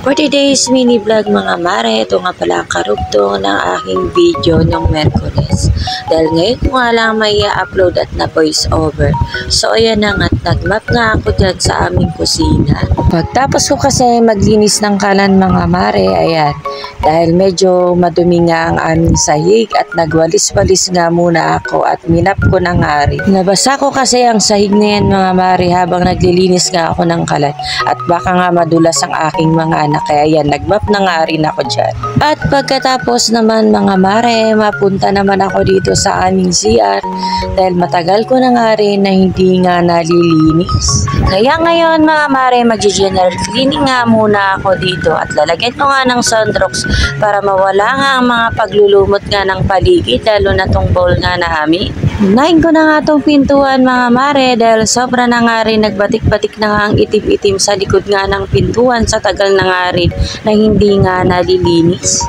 For today's mini vlog mga mare, ito nga pala ang karugtong ng aking video ng Merkules. Dahil ngayon ko nga lang may upload at na voice over. So ayan na nga, nagmap nga ako dyan sa aming kusina. Pagtapos ko kasi maglinis ng kalan mga mare, ayan. Dahil medyo madumi nga ang aming sahig at nagwalis-walis nga muna ako at minap ko ng ari. Nabasa ko kasi ang sahig na yan mga mare habang naglilinis nga ako ng kalan. At baka nga madulas ang aking mga anak, kaya yan, nagmap na nga rin ako dyan. At pagkatapos naman mga mare, mapunta naman ako dito sa aming CR dahil matagal ko na nga rin na hindi nga nalilinis. Kaya ngayon mga mare, mag-general cleaning nga muna ako dito at lalagyan ko nga ng Sunrox para mawala nga ang mga paglulumot nga ng paligid, lalo na tong bowl nga namin. Unahin ko na nga itong pintuan mga mare dahil sobra na nga rin nagbatik-batik na nga ang itim-itim sa likod nga ng pintuan sa tagal na nga rin na hindi nga nalilinis.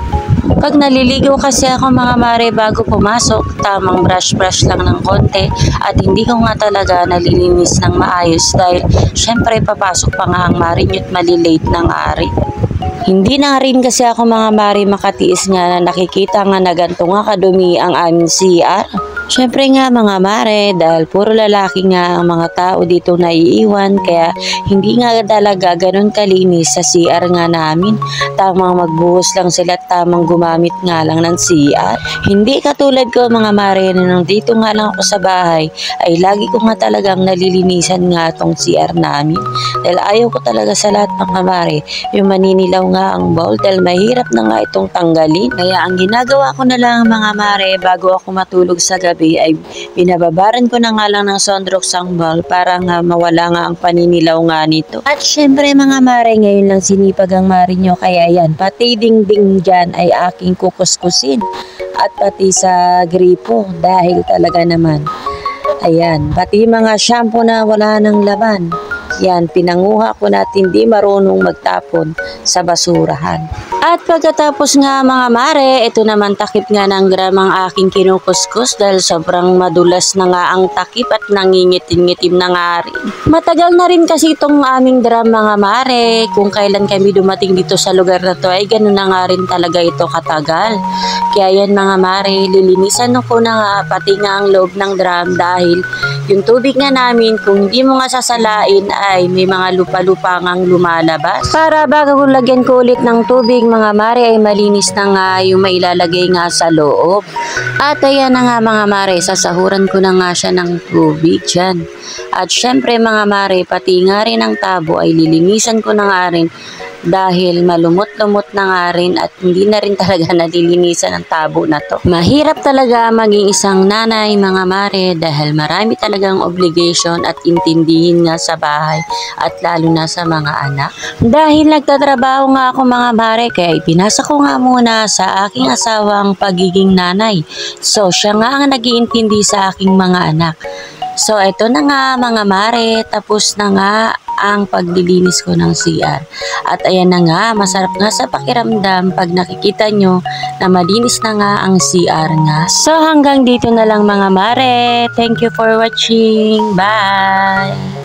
Pag naliligo kasi ako mga mare bago pumasok, tamang brush lang ng konti at hindi ko nga talaga nalilinis ng maayos dahil syempre papasok pa nga ang marinyo at malilate na nga rin. Hindi na rin kasi ako mga mare makatiis nga na nakikita nga na ganito nga kadumi ang aming CR. Syempre nga mga mare, dahil puro lalaki nga ang mga tao dito naiiwan, kaya hindi nga talaga ganun kalinis sa CR nga namin. Tamang magbuhos lang sila at tamang gumamit nga lang ng CR. Hindi katulad ko mga mare, nung dito nga lang ako sa bahay, ay lagi ko nga talagang nalilinisan nga tong CR namin. Dahil ayaw ko talaga sa lahat mga mare, yung maninilaw nga ang bowl dahil mahirap na nga itong tanggalin. Kaya ang ginagawa ko na lang mga mare, bago ako matulog sa gabi, ay binababaran ko na nga lang ng Sunrox ang bowl para nga mawala nga ang paninilaw nga nito. At syempre mga mare, ngayon lang sinipag ang mare nyo, kaya yan, pati dingding dyan ay aking kukuskusin at pati sa gripo dahil talaga naman ayan, pati mga shampoo na wala ng laman, yan, pinanguha ko na hindi marunong magtapon sa basurahan. At pagkatapos nga mga mare, ito naman takip nga ng drum ang aking kinukuskus dahil sobrang madulas na nga ang takip at nangingitim-ngitim na nga rin. Matagal na rin kasi itong aming drum mga mare. Kung kailan kami dumating dito sa lugar na to ay ganun na nga rin talaga ito katagal. Kaya yan mga mare, lilinisan ko na nga pati nga ang loob ng drum dahil yung tubig nga namin kung hindi mo nga sasalain ay may mga lupa-lupa ngang lumalabas. Para bago ko lagyan ko ulit ng tubig mga mare ay malinis na nga yung mailalagay nga sa loob. At ayan na nga mga mare, sasahuran ko na nga siya ng tubig dyan. At syempre mga mare, pati nga rin ang tabo ay lilinisan ko na nga rin dahil malumot-lumot na nga rin at hindi na rin talaga nalilinisan ang tabo na to. Mahirap talaga maging isang nanay mga mare dahil marami talagang obligation at intindihin nga sa bahay at lalo na sa mga anak. Dahil nagtatrabaho nga ako mga mare, kaya ipinasa ko nga muna sa aking asawang pagiging nanay. So siya nga ang nag-iintindi sa aking mga anak. So ito na nga mga mare, tapos na nga ang paglilinis ko ng CR. At ayan na nga, masarap nga sa pakiramdam pag nakikita nyo na malinis na nga ang CR nga. So hanggang dito na lang mga mare. Thank you for watching. Bye!